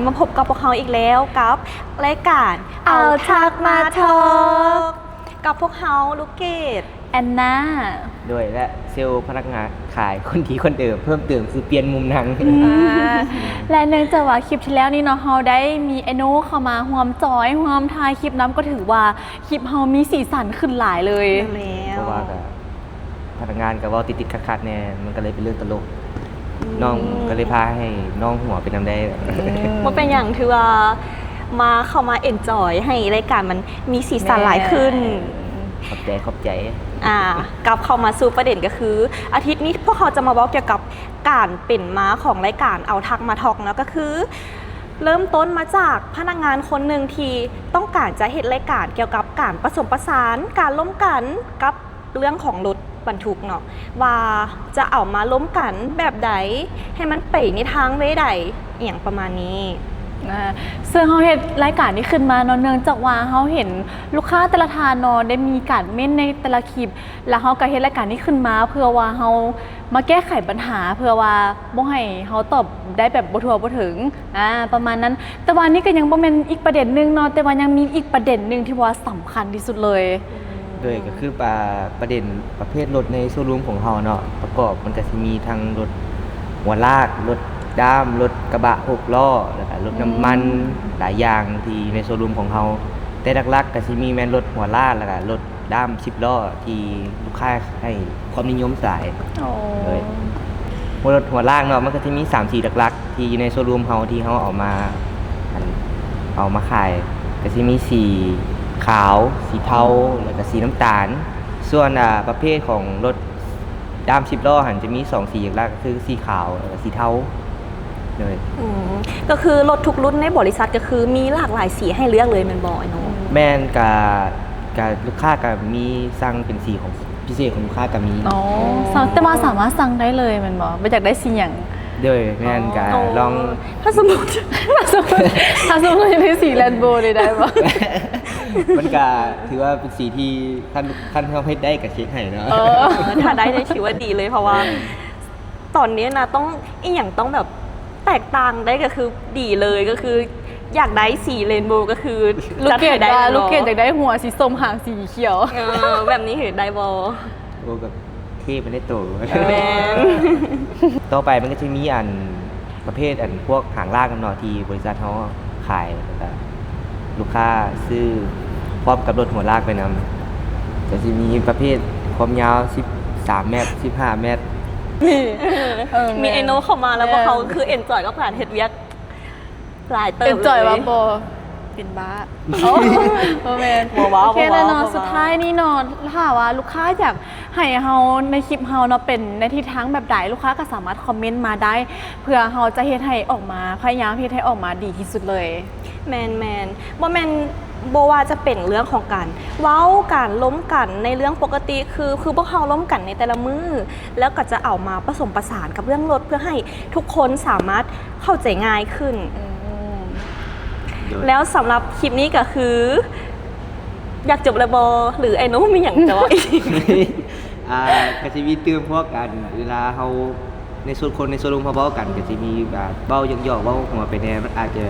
มาพบกับพวกเขาอีกแล้วกับรายการเอาทักมาทอกกับพวกเขาลูกเกดแอนนาด้วยและเซลล์พนักงานขายคนที่คนเดิมเพิ่มเติมคือเปลี่ยนมุมหนังและเนื่องจากว่าคลิปที่แล้วนี่เนาะเราได้มีไอโน่เข้ามาห่วมจอยห่วมทายคลิปน้ำก็ถือว่าคลิปเรามีสีสันขึ้นหลายเลยเพราะว่าพนักงานกับว่าติดขัดๆเนี่ยมันก็เลยเป็นเรื่องตลกน้องก็เลยพาให้น้องหัวเป็นน้ำได้มันเป็นอย่างที่ว่ามาเข้ามาเอ็นจอยให้รายการมันมีสีสันหลายขึ้นขอบใจกลับเข้ามาสู่ประเด็นก็คืออาทิตย์นี้พวกเขาจะมาบอกเกี่ยวกับการเป็นม้าของรายการเอาทักมาทอกนะก็คือเริ่มต้นมาจากพนักงานคนหนึ่งที่ต้องการจะเห็นรายการเกี่ยวกับการผสมผสานการล้มกันกับเรื่องของรถบรรทุกเนาะว่าจะเอามาล้มกันแบบใดให้มันไปในทางเว้ใดอย่างประมาณนี้ซึ่งเขาเห็นรายการนี้ขึ้นมาเนื่องจากว่าเขาเห็นลูกค้าแต่ละทานได้มีการเม้นในแต่ละคลิปแล้วเขาก็เห็นรายการนี้ขึ้นมาเพื่อว่าเขามาแก้ไขปัญหาเพื่อว่าบ่ให้เขาตอบได้แบบบ่ทั่วบ่ถึงประมาณนั้นแต่ว่านี่ก็ยังบ่แม่นอีกประเด็นนึงเนาะแต่ว่ายังมีอีกประเด็นนึงที่ว่าสำคัญที่สุดเลยโดยก็คือประเด็นประเภทรถในโชว์รูมของเราเนาะประกอบมันก็จะมีทั้งรถหัวลากรถด้ามรถกระบะ6ล้อแล้วก็รถน้ำมันหลายอย่างที่ในโชว์รูมของเราแต่หลักๆก็จะมีแม่นรถหัวลากแล้วก็รถด้าม10ล้อที่ลูกค้าให้ความนิยมหลายเลยรถหัวลากเนาะมันก็จะมี3สีหลักๆที่อยู่ในโชว์รูมเราที่เราเอามาขายก็จะมีสีขาวสีเทาแล้วก็สีน้ำตาลส่วนประเภทของรถด้าม10ล้อหันจะมี2สีหลักก็คือสีขาวและสีเทาเลยก็คือรถทุกรุ่นในบริษัทก็คือมีหลากหลายสีให้เลือกเลยมันบอกเนาะแม่นกับลูกค้าก็มีสั่งเป็นสีของพิเศษของลูกค้าก็มีแต่ว่าสามารถสั่งได้เลยมันบอกไม่อยากได้สีอย่างโดยแม่นก็ลองถ้าสมมติเป็นสีแรนโบว์ได้ป่ะมันก็ถือว่าเป็นสีที่ท่านเขาให้ได้กับเช็คให้เนาะถ้าได้ถือว่าดีเลยเพราะว่าตอนนี้นะต้องอย่างต้องแบบแตกต่างได้ก็คือดีเลยก็คืออยากได้สีเรนโบว์ก็คือลูกเกดอยากได้หัวสีส้มหางสีเขียวแบบนี้เห็นได้บอโอ้แบบเท่ไม่ได้โตต่อไปมันก็จะมีประเภทพวกหางลากกันเนาะที่บริษัทเขาขายลูกค้าซื้อพร้อมกับรถหัวลากไปนำจะมีประเภทความยาว13 เมตร15 เมตรมีไอโนเข้ามาแล้วพวกเขาคือเอ็นจอยกับการเฮ็ดเวียกหลายเติมเลยเอ็นจอยว่าโบเป็นบ้าโอเคแล้วเนาะสุดท้ายนี่เนาะถ้าว่าลูกค้าอยากให้เฮาในคลิปเฮาเนาะเป็นในทิศทางแบบใดลูกค้าก็สามารถคอมเมนต์มาได้เพื่อเฮาจะเฮ็ดให้ออกมาพยายามเฮ็ดให้ออกมาดีที่สุดเลยแมนบ่แมนโบว่าจะเป็นเรื่องของการเว้าการล้มกันในเรื่องปกติคือพวกเขาล้มกันในแต่ละมือแล้วก็จะเอามาผสมผสานกับเรื่องรถเพื่อให้ทุกคนสามารถเข้าใจง่ายขึ้นแล้วสำหรับคลิปนี้ก็คืออยากจบเลยบอหรือไอ้น้องมีอย่างจะว่าอีกก็จะมีเติมพวกกันเวลาเขาในส่วนคนในโซลูมเขาเบ้ากันก็จะมีแบบเบ้าย่อๆเบ้าหัวไปแน่มันอาจจะ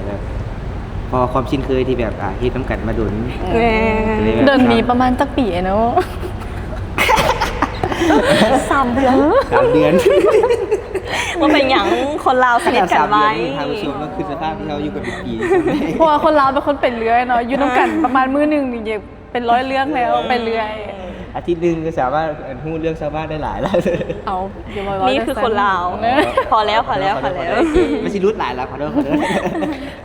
พอความชินเคยที่แบบเฮ็ดน้ำกันมาดุนเดินมีประมาณตั้งปีเนาะ3 เดือนว่าเป็นอย่างคนลาวสนิทกันไว้ทางผู้ชมก็คือสภาพที่เราอยู่กันเป็นปีเพราะว่าคนลาวเป็นคนเป็นเรื่อยเนาะอยู่น้ำกันประมาณมื้อนึงนี่เป็น100 เรื่องแล้วไปเรื่อยอาทิตย์นึงก็สามารถพูดเรื่องชาวบ้านได้หลายแล้วนี่คือคนลาวพอแล้วไม่ใช่รุดหลายแล้วขอโทษ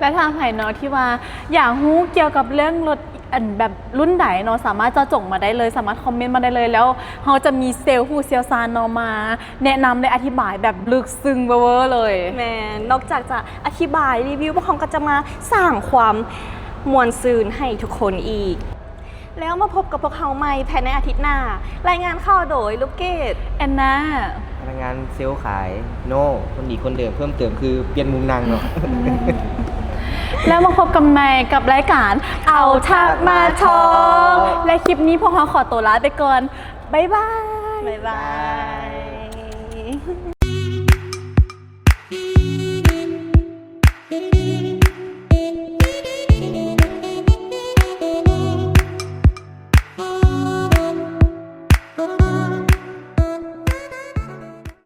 และทางไผ่เนาะที่ว่าอยากรู้เกี่ยวกับเรื่องรถแบบรุ่นไหนเนาะสามารถจะจงมาได้เลยสามารถคอมเมนต์มาได้เลยแล้วเขาจะมีเซลล์ผู้เชี่ยวชาญเนาะมาแนะนำและอธิบายแบบลึกซึ้งเวอร์เลยแม่นอกจากจะอธิบายรีวิวพวกเขาก็จะมาสร้างความมวลซืนให้ทุกคนอีกแล้วมาพบกับพวกเขาใหม่ภายในอาทิตย์หน้ารายงานข่าวโดยลูกเกดแอนนาพนักงานเซลล์ขายโน่คนดีคนเดิมเพิ่มเติมคือเปลี่ยนมุมนางเนาะแล้วมาพบกันใหม่กับรายการเอาทักมาทอกและคลิปนี้พวกเราขอตัวลาไปก่อนบ๊ายบาย